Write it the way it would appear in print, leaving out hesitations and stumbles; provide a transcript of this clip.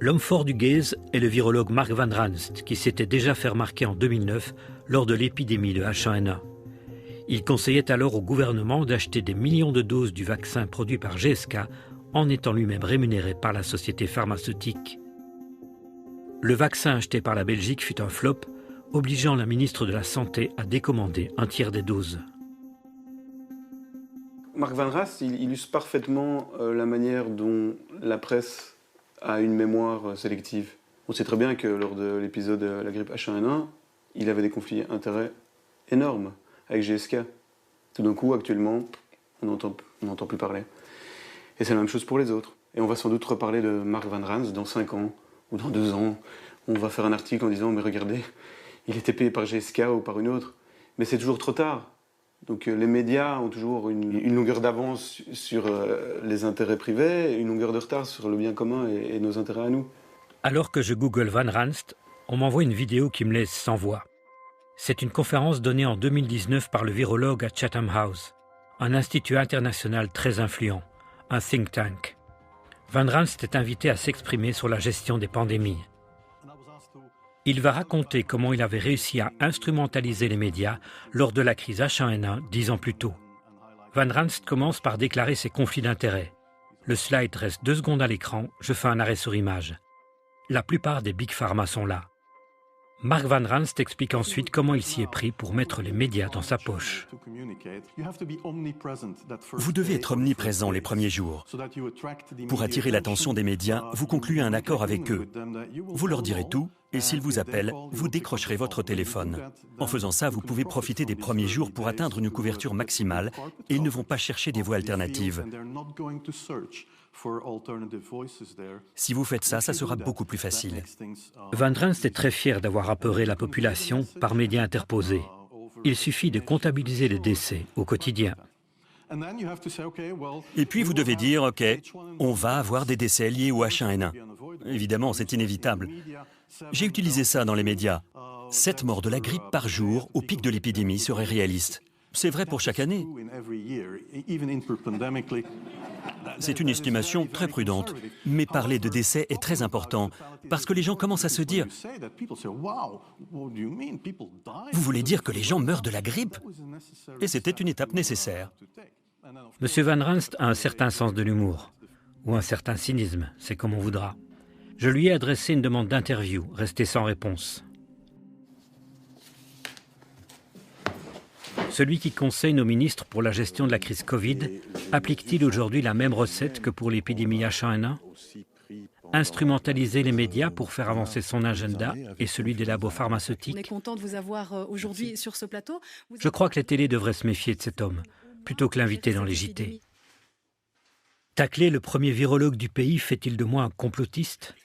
L'homme fort du gaze est le virologue Mark Van Ranst, qui s'était déjà fait remarquer en 2009 lors de l'épidémie de H1N1. Il conseillait alors au gouvernement d'acheter des millions de doses du vaccin produit par GSK en étant lui-même rémunéré par la société pharmaceutique. Le vaccin acheté par la Belgique fut un flop, obligeant la ministre de la Santé à décommander un tiers des doses. Mark Van Ranst illustre parfaitement la manière dont la presse a une mémoire sélective. On sait très bien que lors de l'épisode de la grippe H1N1, il avait des conflits d'intérêts énormes avec GSK. Tout d'un coup, actuellement, on n'entend plus parler. Et c'est la même chose pour les autres. Et on va sans doute reparler de Mark Van Ranst dans 5 ans ou dans 2 ans. On va faire un article en disant « mais regardez, il était payé par GSK ou par une autre ». Mais c'est toujours trop tard. Donc les médias ont toujours une longueur d'avance sur les intérêts privés, une longueur de retard sur le bien commun et nos intérêts à nous. Alors que je google Van Ranst, on m'envoie une vidéo qui me laisse sans voix. C'est une conférence donnée en 2019 par le virologue à Chatham House, un institut international très influent, un think tank. Van Ranst est invité à s'exprimer sur la gestion des pandémies. Il va raconter comment il avait réussi à instrumentaliser les médias lors de la crise H1N1 10 ans plus tôt. Van Ranst commence par déclarer ses conflits d'intérêts. Le slide reste 2 secondes à l'écran, je fais un arrêt sur image. La plupart des Big Pharma sont là. Mark Van Ranst explique ensuite comment il s'y est pris pour mettre les médias dans sa poche. Vous devez être omniprésent les premiers jours. Pour attirer l'attention des médias, vous concluez un accord avec eux. Vous leur direz tout, et s'ils vous appellent, vous décrocherez votre téléphone. En faisant ça, vous pouvez profiter des premiers jours pour atteindre une couverture maximale, et ils ne vont pas chercher des voies alternatives. Si vous faites ça, ça sera beaucoup plus facile. Van Ranst est très fier d'avoir apeuré la population par médias interposés. Il suffit de comptabiliser les décès au quotidien. Et puis vous devez dire, OK, on va avoir des décès liés au H1N1. Évidemment, c'est inévitable. J'ai utilisé ça dans les médias. 7 morts de la grippe par jour au pic de l'épidémie serait réaliste. C'est vrai pour chaque année. C'est une estimation très prudente. Mais parler de décès est très important, parce que les gens commencent à se dire « Vous voulez dire que les gens meurent de la grippe ?» Et c'était une étape nécessaire. Monsieur Van Ranst a un certain sens de l'humour, ou un certain cynisme, c'est comme on voudra. Je lui ai adressé une demande d'interview, restée sans réponse. Celui qui conseille nos ministres pour la gestion de la crise Covid applique-t-il aujourd'hui la même recette que pour l'épidémie H1N1 ? Instrumentaliser les médias pour faire avancer son agenda et celui des labos pharmaceutiques. On est content de vous avoir aujourd'hui sur ce plateau. Je crois que les télés devraient se méfier de cet homme, plutôt que l'inviter dans les JT. Tacler le premier virologue du pays fait-il de moi un complotiste ?